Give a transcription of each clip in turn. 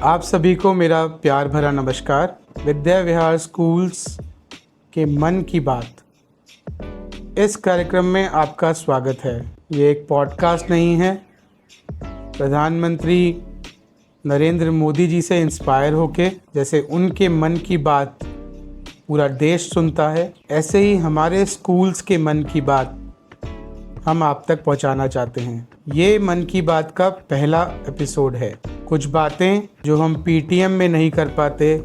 आप सभी को मेरा प्यार भरा नमस्कार। विद्या विहार स्कूल्स के मन की बात इस कार्यक्रम में आपका स्वागत है। ये एक पॉडकास्ट नहीं है। प्रधानमंत्री नरेंद्र मोदी जी से इंस्पायर होके जैसे उनके मन की बात पूरा देश सुनता है, ऐसे ही हमारे स्कूल्स के मन की बात हम आप तक पहुंचाना चाहते हैं। ये मन की बात का पहला एपिसोड है। कुछ बातें जो हम पीटीएम में नहीं कर पाते,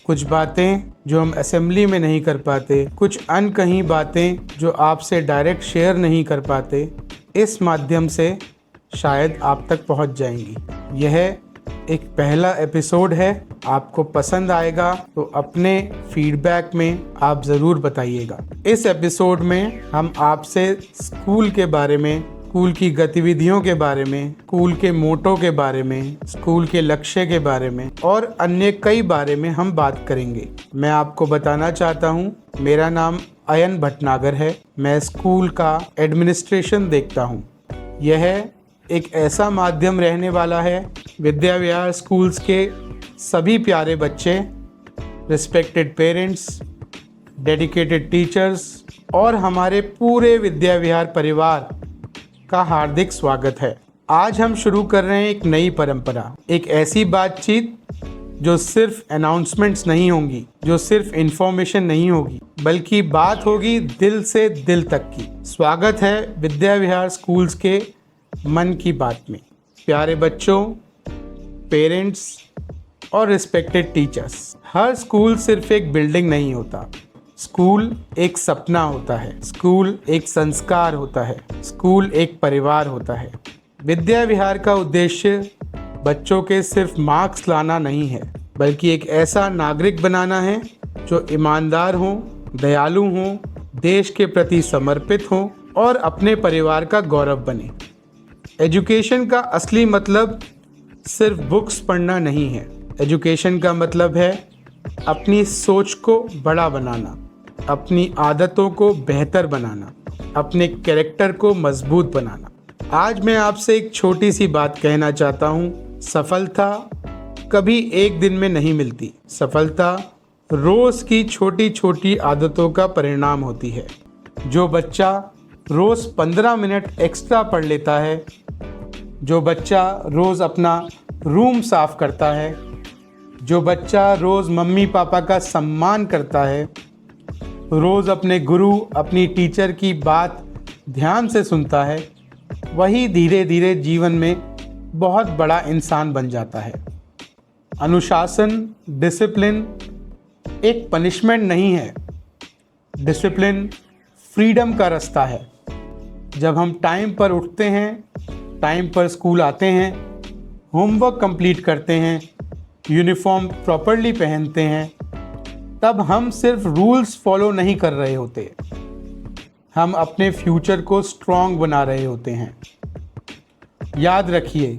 कुछ बातें जो हम असेंबली में नहीं कर पाते, कुछ अनकही बातें जो आपसे डायरेक्ट शेयर नहीं कर पाते, इस माध्यम से शायद आप तक पहुंच जाएंगी। यह एक पहला एपिसोड है। आपको पसंद आएगा तो अपने फीडबैक में आप ज़रूर बताइएगा। इस एपिसोड में हम आपसे स्कूल के बारे में, स्कूल की गतिविधियों के बारे में, स्कूल के मोटो के बारे में, स्कूल के लक्ष्य के बारे में और अन्य कई बारे में हम बात करेंगे। मैं आपको बताना चाहता हूँ, मेरा नाम अयन भटनागर है। मैं स्कूल का एडमिनिस्ट्रेशन देखता हूँ। यह एक ऐसा माध्यम रहने वाला है। विद्या विहार स्कूल्स के सभी प्यारे बच्चे, रिस्पेक्टेड पेरेंट्स, डेडिकेटेड टीचर्स और हमारे पूरे विद्या विहार परिवार का हार्दिक स्वागत है। आज हम शुरू कर रहे हैं एक नई परंपरा, एक ऐसी बातचीत जो सिर्फ अनाउंसमेंट्स नहीं होंगी, जो सिर्फ इंफॉर्मेशन नहीं होगी, बल्कि बात होगी दिल से दिल तक की। स्वागत है विद्या विहार स्कूल्स के मन की बात में। प्यारे बच्चों, पेरेंट्स और रिस्पेक्टेड टीचर्स, हर स्कूल सिर्फ एक बिल्डिंग नहीं होता। स्कूल एक सपना होता है, स्कूल एक संस्कार होता है, स्कूल एक परिवार होता है। विद्या विहार का उद्देश्य बच्चों के सिर्फ मार्क्स लाना नहीं है, बल्कि एक ऐसा नागरिक बनाना है जो ईमानदार हो, दयालु हो, देश के प्रति समर्पित हो और अपने परिवार का गौरव बने। एजुकेशन का असली मतलब सिर्फ बुक्स पढ़ना नहीं है। एजुकेशन का मतलब है अपनी सोच को बड़ा बनाना, अपनी आदतों को बेहतर बनाना, अपने कैरेक्टर को मजबूत बनाना। आज मैं आपसे एक छोटी सी बात कहना चाहता हूँ। सफलता कभी एक दिन में नहीं मिलती। सफलता रोज़ की छोटी छोटी आदतों का परिणाम होती है। जो बच्चा रोज़ 15 मिनट एक्स्ट्रा पढ़ लेता है, जो बच्चा रोज़ अपना रूम साफ करता है, जो बच्चा रोज़ मम्मी पापा का सम्मान करता है, रोज़ अपने गुरु, अपनी टीचर की बात ध्यान से सुनता है, वही धीरे धीरे जीवन में बहुत बड़ा इंसान बन जाता है। अनुशासन, डिसिप्लिन एक पनिशमेंट नहीं है। डिसिप्लिन फ्रीडम का रास्ता है। जब हम टाइम पर उठते हैं, टाइम पर स्कूल आते हैं, होमवर्क कंप्लीट करते हैं, यूनिफॉर्म प्रॉपरली पहनते हैं, तब हम सिर्फ रूल्स फॉलो नहीं कर रहे होते, हम अपने फ्यूचर को स्ट्रॉन्ग बना रहे होते हैं। याद रखिए,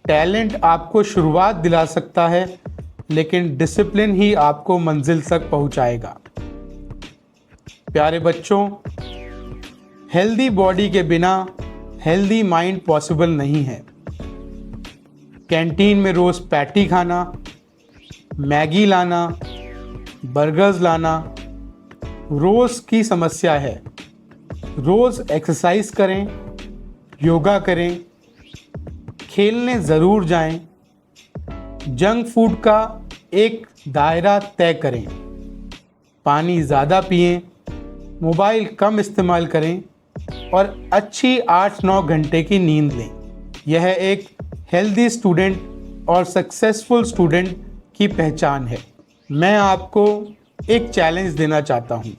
टैलेंट आपको शुरुआत दिला सकता है, लेकिन डिसिप्लिन ही आपको मंजिल तक पहुंचाएगा। प्यारे बच्चों, हेल्दी बॉडी के बिना हेल्दी माइंड पॉसिबल नहीं है। कैंटीन में रोज़ पैटी खाना, मैगी लाना, बर्गर्स लाना रोज़ की समस्या है। रोज़ एक्सरसाइज करें, योगा करें, खेलने ज़रूर जाएं, जंक फूड का एक दायरा तय करें, पानी ज़्यादा पिएं, मोबाइल कम इस्तेमाल करें और अच्छी 8-9 घंटे की नींद लें। यह एक हेल्दी स्टूडेंट और सक्सेसफुल स्टूडेंट की पहचान है। मैं आपको एक चैलेंज देना चाहता हूँ।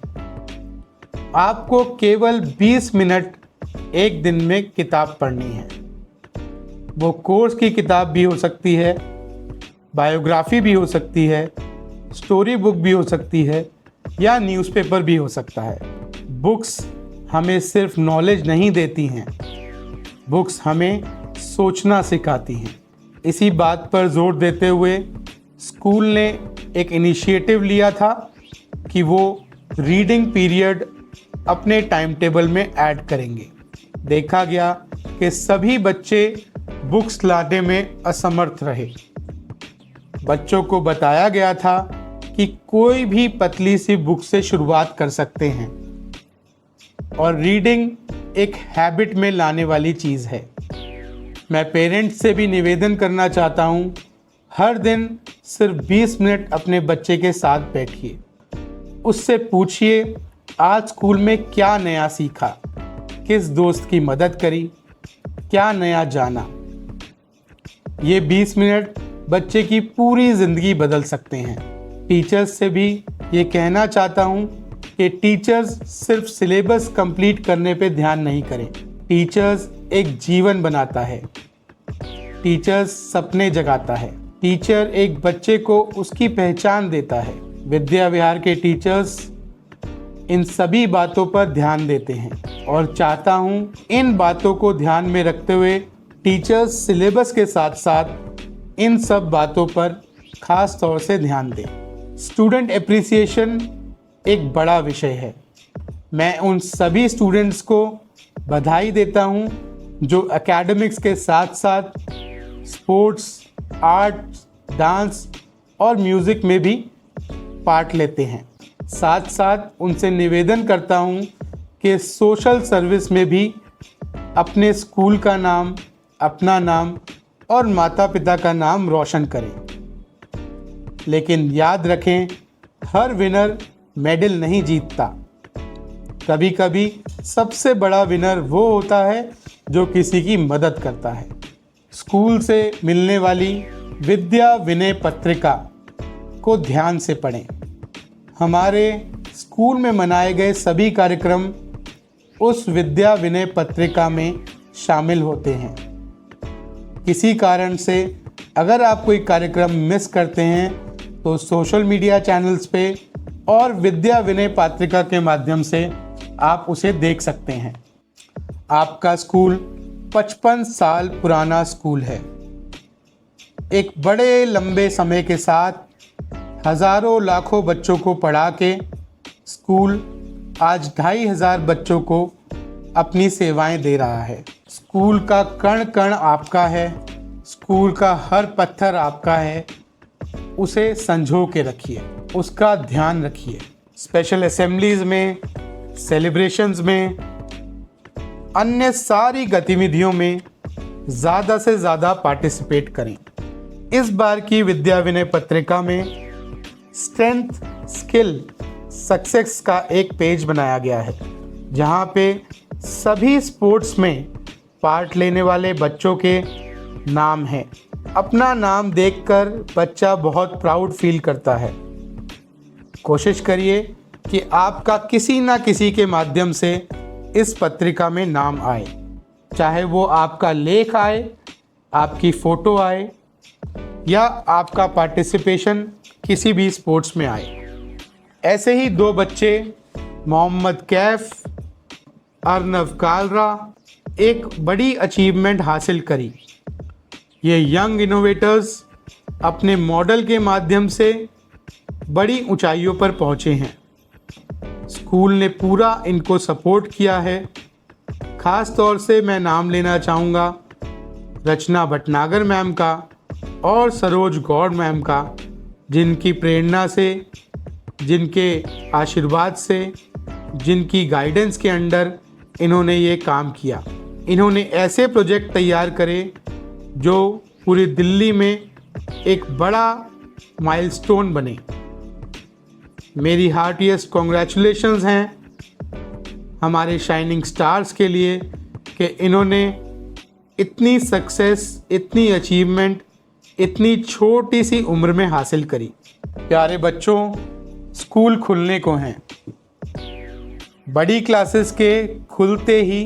आपको केवल 20 मिनट एक दिन में किताब पढ़नी है। वो कोर्स की किताब भी हो सकती है, बायोग्राफी भी हो सकती है, स्टोरी बुक भी हो सकती है या न्यूज़पेपर भी हो सकता है। बुक्स हमें सिर्फ नॉलेज नहीं देती हैं, बुक्स हमें सोचना सिखाती हैं। इसी बात पर जोर देते हुए स्कूल ने एक इनिशिएटिव लिया था कि वो रीडिंग पीरियड अपने टाइम टेबल में ऐड करेंगे। देखा गया कि सभी बच्चे बुक्स लाने में असमर्थ रहे। बच्चों को बताया गया था कि कोई भी पतली सी बुक से शुरुआत कर सकते हैं और रीडिंग एक हैबिट में लाने वाली चीज़ है। मैं पेरेंट्स से भी निवेदन करना चाहता हूँ, हर दिन सिर्फ 20 मिनट अपने बच्चे के साथ बैठिए, उससे पूछिए आज स्कूल में क्या नया सीखा, किस दोस्त की मदद करी, क्या नया जाना। ये 20 मिनट बच्चे की पूरी ज़िंदगी बदल सकते हैं। टीचर्स से भी ये कहना चाहता हूँ कि टीचर्स सिर्फ सिलेबस कंप्लीट करने पे ध्यान नहीं करें। टीचर्स एक जीवन बनाता है, टीचर्स सपने जगाता है, टीचर एक बच्चे को उसकी पहचान देता है। विद्या विहार के टीचर्स इन सभी बातों पर ध्यान देते हैं और चाहता हूँ इन बातों को ध्यान में रखते हुए टीचर्स सिलेबस के साथ साथ इन सब बातों पर खास तौर से ध्यान दें। स्टूडेंट एप्रिसिएशन एक बड़ा विषय है। मैं उन सभी स्टूडेंट्स को बधाई देता हूँ जो एकेडमिक्स के साथ साथ स्पोर्ट्स, आर्ट्स, डांस और म्यूज़िक में भी पार्ट लेते हैं। साथ साथ उनसे निवेदन करता हूँ कि सोशल सर्विस में भी अपने स्कूल का नाम, अपना नाम और माता पिता का नाम रोशन करें। लेकिन याद रखें, हर विनर मेडल नहीं जीतता। कभी कभी सबसे बड़ा विनर वो होता है जो किसी की मदद करता है। स्कूल से मिलने वाली विद्या विनय पत्रिका को ध्यान से पढ़ें। हमारे स्कूल में मनाए गए सभी कार्यक्रम उस विद्या विनय पत्रिका में शामिल होते हैं। किसी कारण से अगर आप कोई कार्यक्रम मिस करते हैं तो सोशल मीडिया चैनल्स पे और विद्या विनय पत्रिका के माध्यम से आप उसे देख सकते हैं। आपका स्कूल 55 साल पुराना स्कूल है। एक बड़े लंबे समय के साथ हज़ारों लाखों बच्चों को पढ़ा के स्कूल आज 2500 बच्चों को अपनी सेवाएं दे रहा है। स्कूल का कण कण आपका है, स्कूल का हर पत्थर आपका है। उसे संजो के रखिए, उसका ध्यान रखिए। स्पेशल असेंबलीज़ में, सेलिब्रेशंस में, अन्य सारी गतिविधियों में ज़्यादा से ज़्यादा पार्टिसिपेट करें। इस बार की विद्या विनय पत्रिका में स्ट्रेंथ, स्किल, सक्सेस का एक पेज बनाया गया है जहाँ पे सभी स्पोर्ट्स में पार्ट लेने वाले बच्चों के नाम हैं। अपना नाम देखकर बच्चा बहुत प्राउड फील करता है। कोशिश करिए कि आपका किसी ना किसी के माध्यम से इस पत्रिका में नाम आए, चाहे वो आपका लेख आए, आपकी फ़ोटो आए या आपका पार्टिसिपेशन किसी भी स्पोर्ट्स में आए। ऐसे ही 2 बच्चे मोहम्मद कैफ, अर्नव कालरा एक बड़ी अचीवमेंट हासिल करी। ये यंग इनोवेटर्स अपने मॉडल के माध्यम से बड़ी ऊंचाइयों पर पहुंचे हैं। स्कूल ने पूरा इनको सपोर्ट किया है। ख़ास तौर से मैं नाम लेना चाहूँगा रचना भटनागर मैम का और सरोज गौड़ मैम का, जिनकी प्रेरणा से, जिनके आशीर्वाद से, जिनकी गाइडेंस के अंडर इन्होंने ये काम किया। इन्होंने ऐसे प्रोजेक्ट तैयार करे जो पूरी दिल्ली में एक बड़ा माइलस्टोन बने। मेरी हार्टिएस्ट कॉन्ग्रेचुलेशंस हैं हमारे शाइनिंग स्टार्स के लिए कि इन्होंने इतनी सक्सेस, इतनी अचीवमेंट इतनी छोटी सी उम्र में हासिल करी। प्यारे बच्चों, स्कूल खुलने को हैं। बड़ी क्लासेस के खुलते ही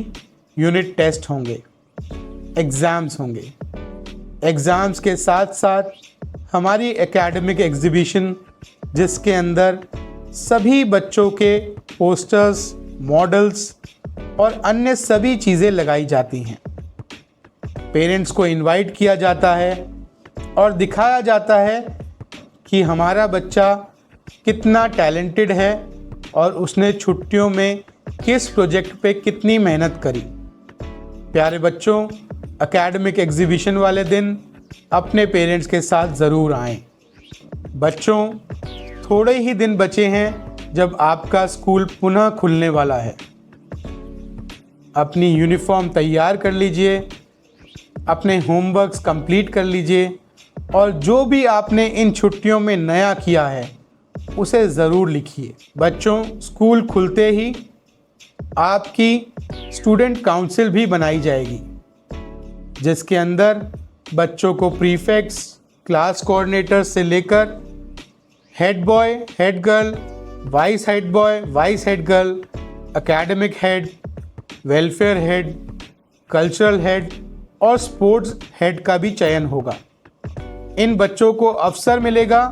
यूनिट टेस्ट होंगे, एग्ज़ाम्स होंगे। एग्ज़ाम्स के साथ साथ हमारी एकेडमिक एग्जीबिशन, जिसके अंदर सभी बच्चों के पोस्टर्स, मॉडल्स और अन्य सभी चीज़ें लगाई जाती हैं। पेरेंट्स को इनवाइट किया जाता है और दिखाया जाता है कि हमारा बच्चा कितना टैलेंटेड है और उसने छुट्टियों में किस प्रोजेक्ट पे कितनी मेहनत करी। प्यारे बच्चों, एकेडमिक एग्जीबिशन वाले दिन अपने पेरेंट्स के साथ ज़रूर आएं। बच्चों, थोड़े ही दिन बचे हैं जब आपका स्कूल पुनः खुलने वाला है। अपनी यूनिफॉर्म तैयार कर लीजिए, अपने होमवर्क्स कंप्लीट कर लीजिए और जो भी आपने इन छुट्टियों में नया किया है उसे ज़रूर लिखिए। बच्चों, स्कूल खुलते ही आपकी स्टूडेंट काउंसिल भी बनाई जाएगी, जिसके अंदर बच्चों को प्रीफेक्ट्स, क्लास कोऑर्डिनेटर से लेकर head boy, head girl, vice head boy, vice head girl, academic head, welfare head, cultural head और स्पोर्ट्स हेड का भी चयन होगा। इन बच्चों को अवसर मिलेगा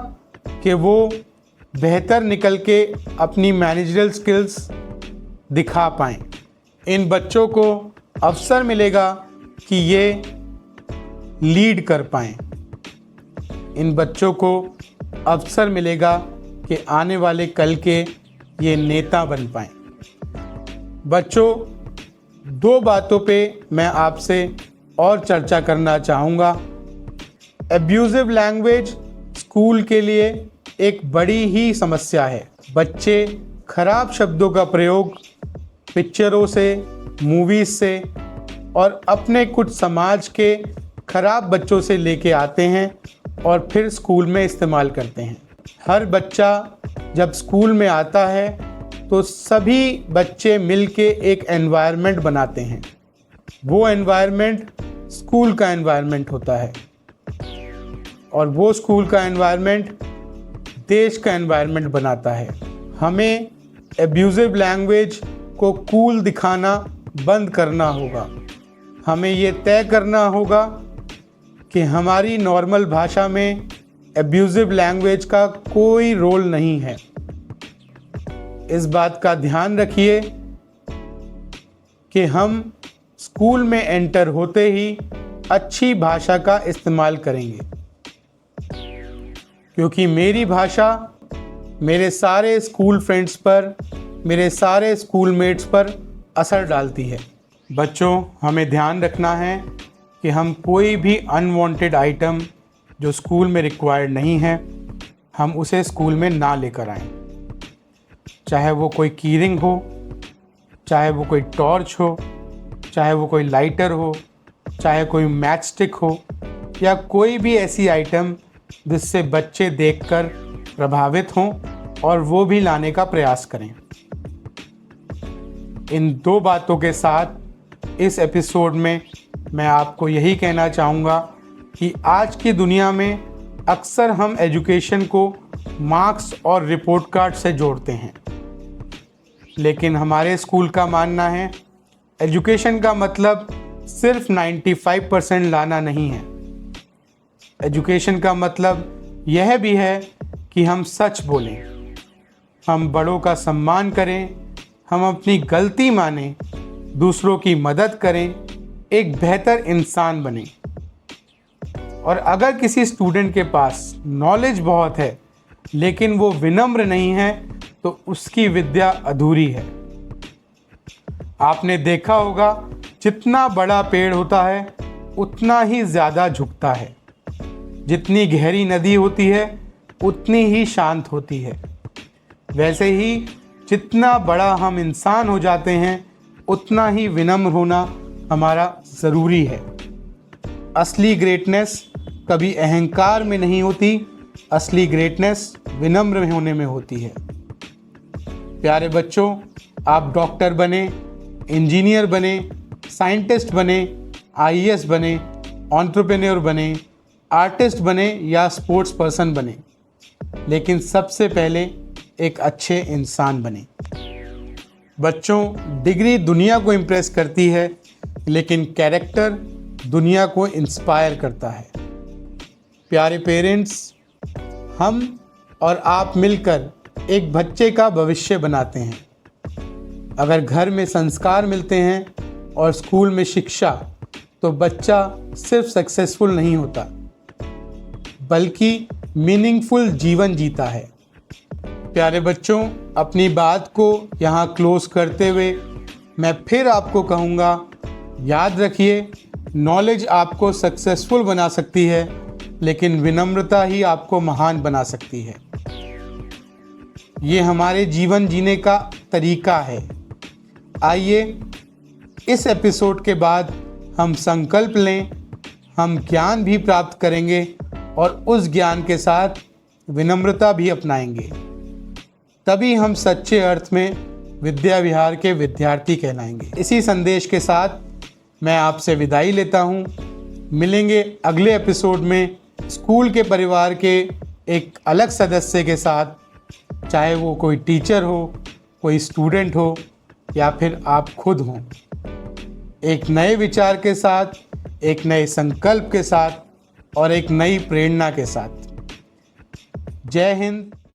कि वो बेहतर निकल के अपनी मैनेजरल स्किल्स दिखा पाएँ। इन बच्चों को अवसर मिलेगा कि ये लीड कर पाएँ। इन बच्चों को अवसर मिलेगा कि आने वाले कल के ये नेता बन पाएँ। बच्चों, दो बातों पे मैं आपसे और चर्चा करना चाहूँगा। एब्यूज़िव लैंग्वेज स्कूल के लिए एक बड़ी ही समस्या है। बच्चे खराब शब्दों का प्रयोग पिक्चरों से, मूवीज़ से और अपने कुछ समाज के खराब बच्चों से लेके आते हैं और फिर स्कूल में इस्तेमाल करते हैं। हर बच्चा जब स्कूल में आता है तो सभी बच्चे मिलके एक एनवायरनमेंट बनाते हैं। वो एनवायरनमेंट स्कूल का एनवायरनमेंट होता है और वो स्कूल का एनवायरनमेंट देश का एनवायरनमेंट बनाता है। हमें एब्यूज़िव लैंग्वेज को कूल दिखाना बंद करना होगा। हमें ये तय करना होगा कि हमारी नॉर्मल भाषा में एब्यूज़िव लैंग्वेज का कोई रोल नहीं है। इस बात का ध्यान रखिए कि हम स्कूल में एंटर होते ही अच्छी भाषा का इस्तेमाल करेंगे, क्योंकि मेरी भाषा मेरे सारे स्कूल फ्रेंड्स पर, मेरे सारे स्कूलमेट्स पर असर डालती है। बच्चों, हमें ध्यान रखना है कि हम कोई भी अनवांटेड आइटम जो स्कूल में रिक्वायर्ड नहीं है, हम उसे स्कूल में ना लेकर आएं। चाहे वो कोई कीरिंग हो, चाहे वो कोई टॉर्च हो, चाहे वो कोई लाइटर हो, चाहे कोई मैच स्टिक हो या कोई भी ऐसी आइटम जिससे बच्चे देखकर प्रभावित हों और वो भी लाने का प्रयास करें। इन दो बातों के साथ इस एपिसोड में मैं आपको यही कहना चाहूँगा कि आज की दुनिया में अक्सर हम एजुकेशन को मार्क्स और रिपोर्ट कार्ड से जोड़ते हैं, लेकिन हमारे स्कूल का मानना है एजुकेशन का मतलब सिर्फ 95% लाना नहीं है। एजुकेशन का मतलब यह भी है कि हम सच बोलें, हम बड़ों का सम्मान करें, हम अपनी गलती मानें, दूसरों की मदद करें, एक बेहतर इंसान बने। और अगर किसी स्टूडेंट के पास नॉलेज बहुत है लेकिन वो विनम्र नहीं है तो उसकी विद्या अधूरी है। आपने देखा होगा, जितना बड़ा पेड़ होता है उतना ही ज़्यादा झुकता है, जितनी गहरी नदी होती है उतनी ही शांत होती है। वैसे ही जितना बड़ा हम इंसान हो जाते हैं उतना ही विनम्र होना हमारा ज़रूरी है। असली ग्रेटनेस कभी अहंकार में नहीं होती, असली ग्रेटनेस विनम्र होने में होती है। प्यारे बच्चों, आप डॉक्टर बने, इंजीनियर बने, साइंटिस्ट बने, आईएएस बने, एंटरप्रेन्योर बने, आर्टिस्ट बने या स्पोर्ट्स पर्सन बने, लेकिन सबसे पहले एक अच्छे इंसान बने। बच्चों, डिग्री दुनिया को इम्प्रेस करती है, लेकिन कैरेक्टर दुनिया को इंस्पायर करता है। प्यारे पेरेंट्स, हम और आप मिलकर एक बच्चे का भविष्य बनाते हैं। अगर घर में संस्कार मिलते हैं और स्कूल में शिक्षा, तो बच्चा सिर्फ सक्सेसफुल नहीं होता बल्कि मीनिंगफुल जीवन जीता है। प्यारे बच्चों, अपनी बात को यहाँ क्लोज करते हुए मैं फिर आपको कहूँगा, याद रखिए, नॉलेज आपको सक्सेसफुल बना सकती है, लेकिन विनम्रता ही आपको महान बना सकती है। ये हमारे जीवन जीने का तरीका है। आइए इस एपिसोड के बाद हम संकल्प लें, हम ज्ञान भी प्राप्त करेंगे और उस ज्ञान के साथ विनम्रता भी अपनाएंगे। तभी हम सच्चे अर्थ में विद्या विहार के विद्यार्थी कहलाएंगे। इसी संदेश के साथ मैं आपसे विदाई लेता हूँ। मिलेंगे अगले एपिसोड में स्कूल के परिवार के एक अलग सदस्य के साथ, चाहे वो कोई टीचर हो, कोई स्टूडेंट हो या फिर आप खुद हों। एक नए विचार के साथ, एक नए संकल्प के साथ और एक नई प्रेरणा के साथ। जय हिंद,